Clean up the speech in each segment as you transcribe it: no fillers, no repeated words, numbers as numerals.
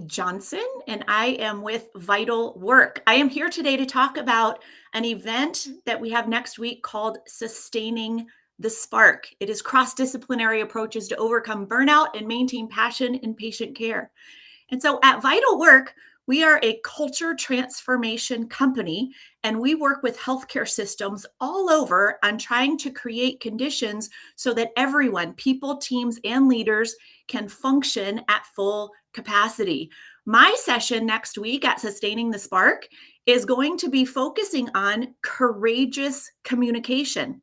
Johnson, and I am with Vital Work. I am here today to talk about an event that we have next week called Sustaining the Spark. It is cross-disciplinary approaches to overcome burnout and maintain passion in patient care. And so at Vital Work, we are a culture transformation company, and we work with healthcare systems all over on trying to create conditions so that everyone, people, teams, and leaders, can function at full capacity. My session next week at Sustaining the Spark is going to be focusing on courageous communication.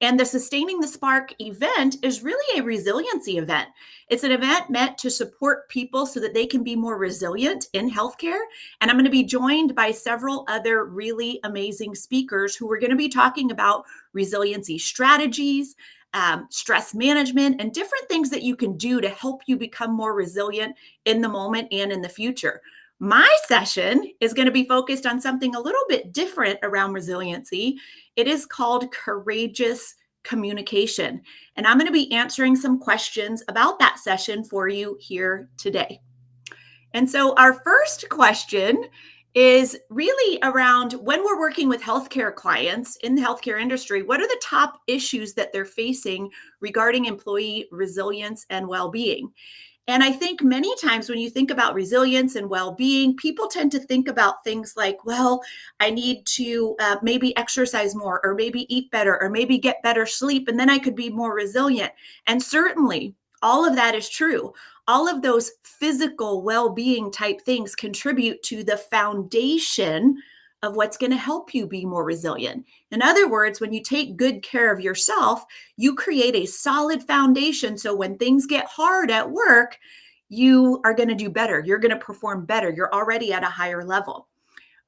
And the Sustaining the Spark event is really a resiliency event. It's an event meant to support people so that they can be more resilient in healthcare. And I'm going to be joined by several other really amazing speakers who are going to be talking about resiliency strategies, stress management, and different things that you can do to help you become more resilient in the moment and in the future. My session is going to be focused on something a little bit different around resiliency. It is called courageous communication. And I'm going to be answering some questions about that session for you here today. And so our first question is really around when we're working with healthcare clients in the healthcare industry, what are the top issues that they're facing regarding employee resilience and well-being? And I think many times when you think about resilience and well-being, people tend to think about things like, well, I need to maybe exercise more, or maybe eat better, or maybe get better sleep, and then I could be more resilient. And certainly all of that is true. All of those physical well-being type things contribute to the foundation of what's going to help you be more resilient. In other words, when you take good care of yourself, you create a solid foundation. So when things get hard at work, you are going to do better. You're going to perform better. You're already at a higher level.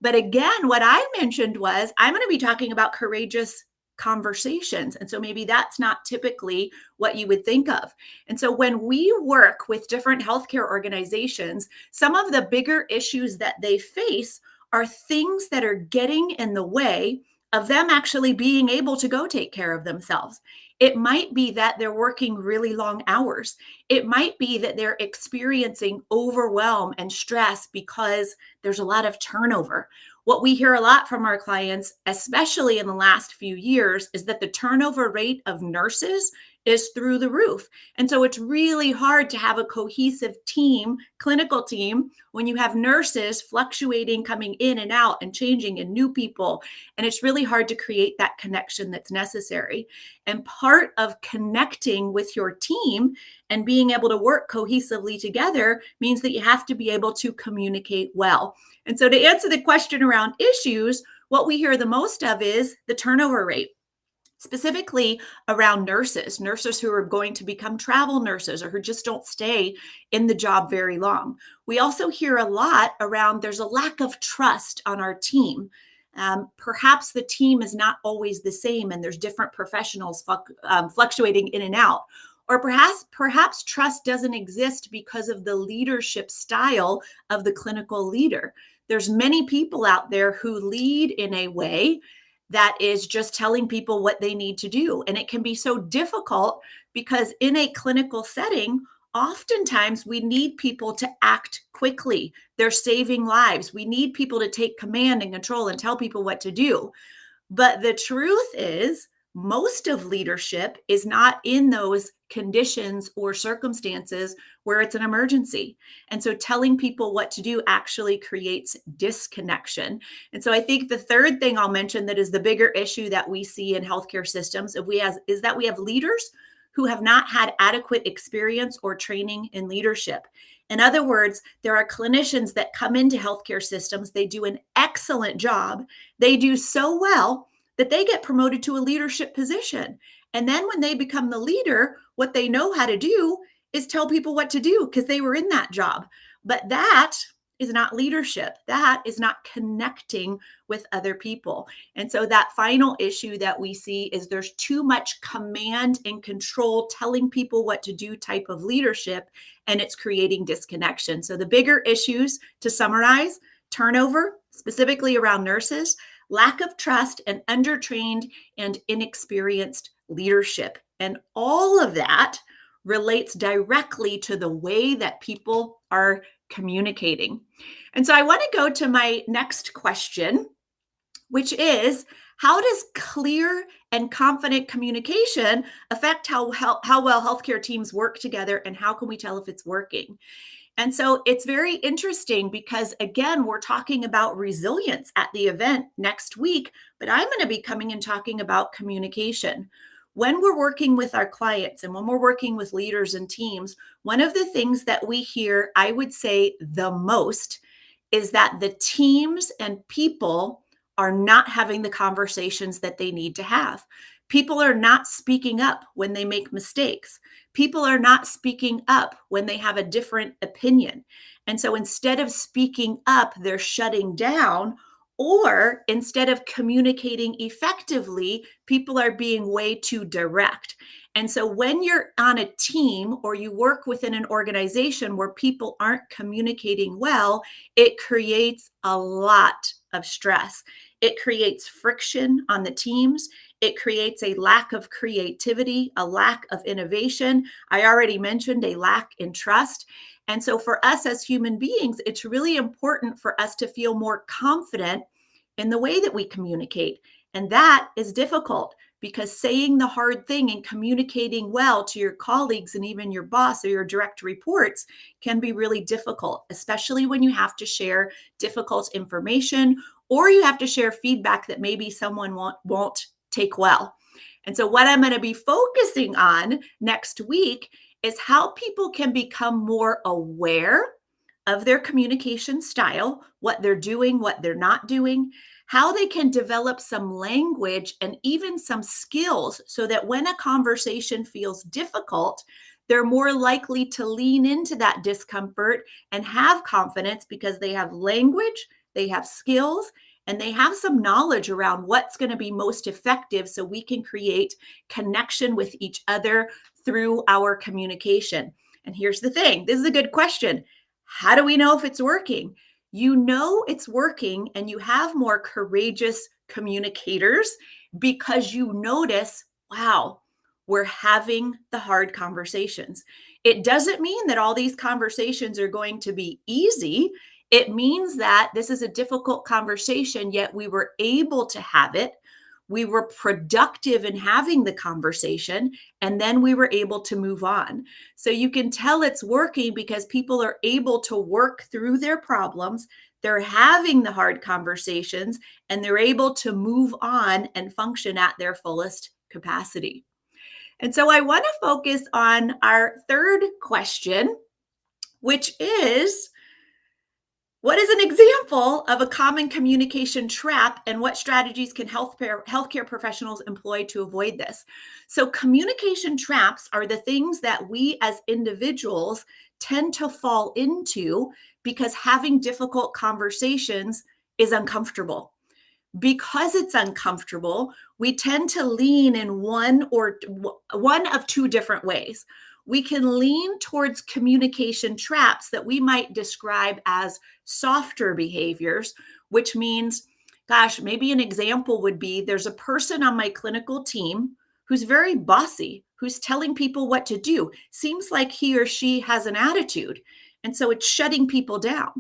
But again, what I mentioned was I'm going to be talking about courageous conversations. And so maybe that's not typically what you would think of. And so when we work with different healthcare organizations, some of the bigger issues that they face are things that are getting in the way of them actually being able to go take care of themselves. It might be that they're working really long hours. It might be that they're experiencing overwhelm and stress because there's a lot of turnover. What we hear a lot from our clients, especially in the last few years, is that the turnover rate of nurses is through the roof. And so it's really hard to have a cohesive team, clinical team, when you have nurses fluctuating, coming in and out and changing, and new people. And it's really hard to create that connection that's necessary. And part of connecting with your team and being able to work cohesively together means that you have to be able to communicate well. And so to answer the question around issues, what we hear the most of is the turnover rate, specifically around nurses who are going to become travel nurses or who just don't stay in the job very long. We also hear a lot around there's a lack of trust on our team. Perhaps the team is not always the same and there's different professionals fluctuating in and out. Or perhaps trust doesn't exist because of the leadership style of the clinical leader. There's many people out there who lead in a way that is just telling people what they need to do. And it can be so difficult because in a clinical setting, oftentimes we need people to act quickly. They're saving lives. We need people to take command and control and tell people what to do. But the truth is, most of leadership is not in those conditions or circumstances where it's an emergency. And so telling people what to do actually creates disconnection. And so I think the third thing I'll mention that is the bigger issue that we see in healthcare systems is that we have leaders who have not had adequate experience or training in leadership. In other words, there are clinicians that come into healthcare systems. They do an excellent job. They do so well that they get promoted to a leadership position. And then when they become the leader, what they know how to do is tell people what to do because they were in that job. But that is not leadership. That is not connecting with other people. And so that final issue that we see is there's too much command and control, telling people what to do type of leadership, and it's creating disconnection. So the bigger issues, to summarize: turnover, specifically around nurses; lack of trust, and undertrained and inexperienced leadership. And all of that relates directly to the way that people are communicating. And so I want to go to my next question, which is, how does clear and confident communication affect how well healthcare teams work together, and how can we tell if it's working? And so it's very interesting because, again, we're talking about resilience at the event next week, but I'm going to be coming and talking about communication. When we're working with our clients and when we're working with leaders and teams, one of the things that we hear, I would say the most, is that the teams and people are not having the conversations that they need to have. People are not speaking up when they make mistakes. People are not speaking up when they have a different opinion. And so instead of speaking up, they're shutting down, or instead of communicating effectively, people are being way too direct. And so when you're on a team or you work within an organization where people aren't communicating well, it creates a lot of stress. It creates friction on the teams. It creates a lack of creativity, a lack of innovation. I already mentioned a lack in trust. And so for us as human beings, it's really important for us to feel more confident in the way that we communicate. And that is difficult because saying the hard thing and communicating well to your colleagues and even your boss or your direct reports can be really difficult, especially when you have to share difficult information or you have to share feedback that maybe someone won't take well. And so what I'm going to be focusing on next week is how people can become more aware of their communication style, what they're doing, what they're not doing, how they can develop some language and even some skills so that when a conversation feels difficult, they're more likely to lean into that discomfort and have confidence because they have language, they have skills, and they have some knowledge around what's going to be most effective so we can create connection with each other through our communication. And here's the thing, this is a good question. How do we know if it's working? You know it's working and you have more courageous communicators because you notice, wow, we're having the hard conversations. It doesn't mean that all these conversations are going to be easy. It means that this is a difficult conversation, yet we were able to have it. We were productive in having the conversation, and then we were able to move on. So you can tell it's working because people are able to work through their problems. They're having the hard conversations, and they're able to move on and function at their fullest capacity. And so I want to focus on our third question, which is, what is an example of a common communication trap, and what strategies can healthcare professionals employ to avoid this? So communication traps are the things that we as individuals tend to fall into because having difficult conversations is uncomfortable. Because it's uncomfortable, we tend to lean in one of two different ways. We can lean towards communication traps that we might describe as softer behaviors, which means, gosh, maybe an example would be there's a person on my clinical team who's very bossy, who's telling people what to do. Seems like he or she has an attitude. And so it's shutting people down.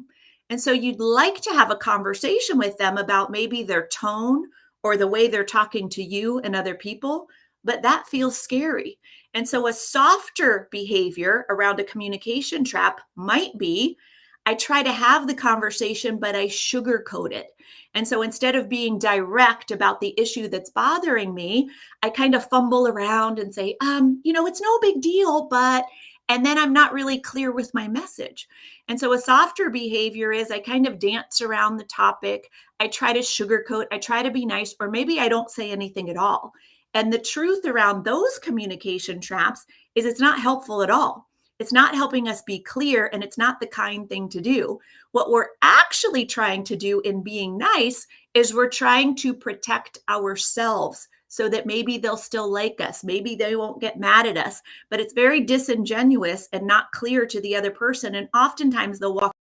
And so you'd like to have a conversation with them about maybe their tone or the way they're talking to you and other people, but that feels scary. And so a softer behavior around a communication trap might be, I try to have the conversation, but I sugarcoat it. And so instead of being direct about the issue that's bothering me, I kind of fumble around and say, it's no big deal, but, and then I'm not really clear with my message. And so a softer behavior is I kind of dance around the topic. I try to sugarcoat, I try to be nice, or maybe I don't say anything at all. And the truth around those communication traps is it's not helpful at all. It's not helping us be clear, and it's not the kind thing to do. What we're actually trying to do in being nice is we're trying to protect ourselves so that maybe they'll still like us. Maybe they won't get mad at us, but it's very disingenuous and not clear to the other person. And oftentimes they'll walk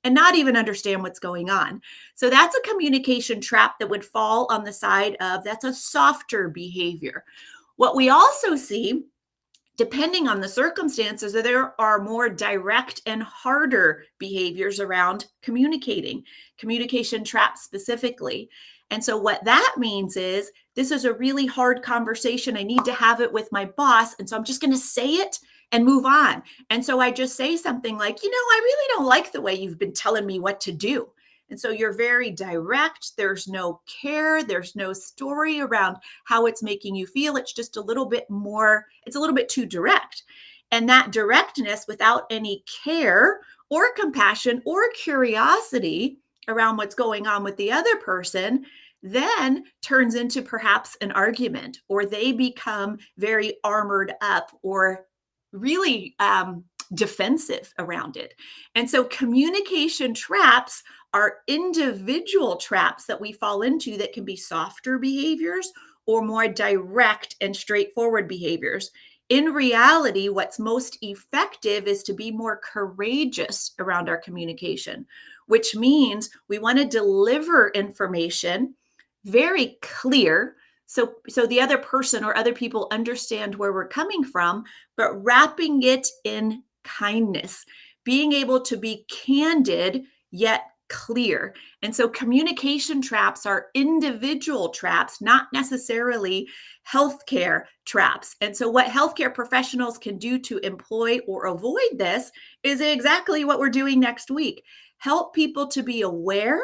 and not even understand what's going on. So that's a communication trap that would fall on the side of, that's a softer behavior. What we also see Depending on the circumstances, there are more direct and harder behaviors around communication traps specifically. And so, what that means is this is a really hard conversation. I need to have it with my boss. And so, I'm just going to say it and move on. And so, I just say something like, I really don't like the way you've been telling me what to do. And so you're very direct. There's no care. There's no story around how it's making you feel. It's just a little bit more, it's a little bit too direct. And that directness without any care or compassion or curiosity around what's going on with the other person then turns into perhaps an argument, or they become very armored up or really defensive around it. And so communication traps are individual traps that we fall into that can be softer behaviors or more direct and straightforward behaviors. In reality, what's most effective is to be more courageous around our communication, which means we want to deliver information very clear so the other person or other people understand where we're coming from, but wrapping it in kindness, being able to be candid yet clear. And so communication traps are individual traps, not necessarily healthcare traps. And so what healthcare professionals can do to employ or avoid this is exactly what we're doing next week. Help people to be aware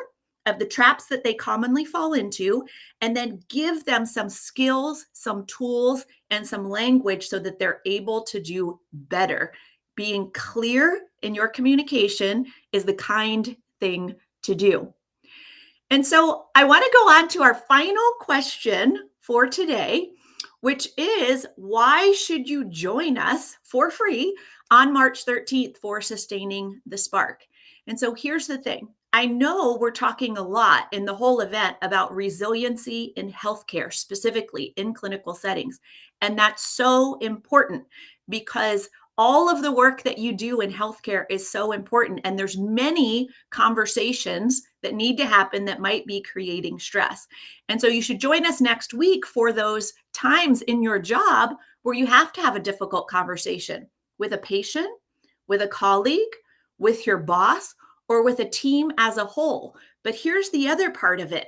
of the traps that they commonly fall into, and then give them some skills, some tools, and some language so that they're able to do better. Being clear in your communication is the kind thing to do. And so I want to go on to our final question for today, which is, why should you join us for free on March 13th for Sustaining the Spark? And so here's the thing. I know we're talking a lot in the whole event about resiliency in healthcare, specifically in clinical settings. And that's so important because all of the work that you do in healthcare is so important. And there's many conversations that need to happen that might be creating stress. And so you should join us next week for those times in your job where you have to have a difficult conversation with a patient, with a colleague, with your boss, or with a team as a whole. But here's the other part of it.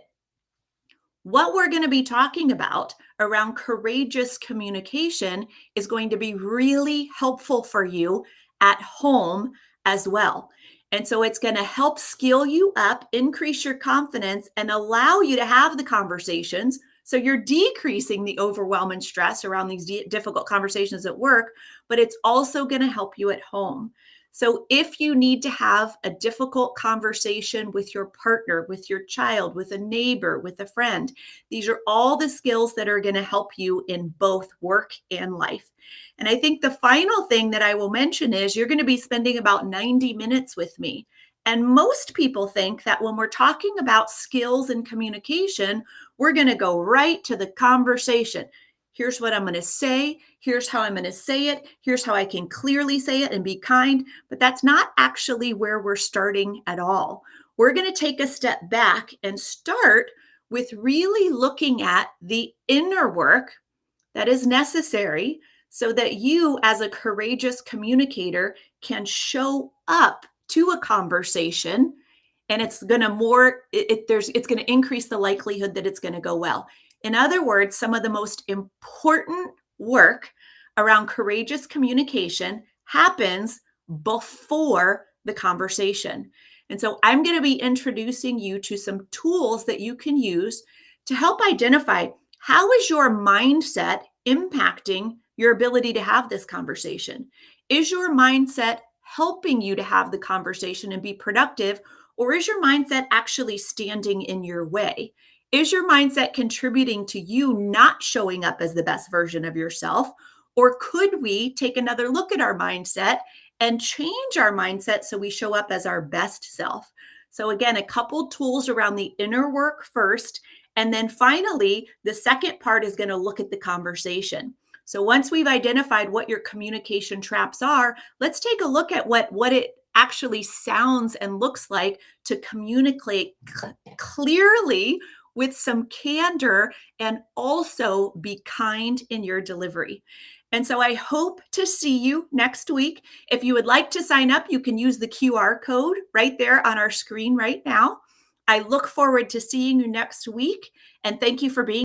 What we're going to be talking about around courageous communication is going to be really helpful for you at home as well. And so it's going to help skill you up, increase your confidence, and allow you to have the conversations. So you're decreasing the overwhelm and stress around these difficult conversations at work, but it's also going to help you at home. So if you need to have a difficult conversation with your partner, with your child, with a neighbor, with a friend, these are all the skills that are going to help you in both work and life. And I think the final thing that I will mention is you're going to be spending about 90 minutes with me. And most people think that when we're talking about skills and communication, we're going to go right to the conversation. Here's what I'm going to say. Here's how I'm going to say it. Here's how I can clearly say it and be kind. But that's not actually where we're starting at all. We're going to take a step back and start with really looking at the inner work that is necessary so that you, as a courageous communicator, can show up to a conversation, and it's going to increase the likelihood that it's going to go well. In other words, some of the most important work around courageous communication happens before the conversation. And so I'm going to be introducing you to some tools that you can use to help identify how is your mindset impacting your ability to have this conversation. Is your mindset helping you to have the conversation and be productive, or is your mindset actually standing in your way? Is your mindset contributing to you not showing up as the best version of yourself? Or could we take another look at our mindset and change our mindset so we show up as our best self? So again, a couple tools around the inner work first. And then finally, the second part is going to look at the conversation. So once we've identified what your communication traps are, let's take a look at what it actually sounds and looks like to communicate clearly with some candor and also be kind in your delivery. And so I hope to see you next week. If you would like to sign up, you can use the QR code right there on our screen right now. I look forward to seeing you next week, and thank you for being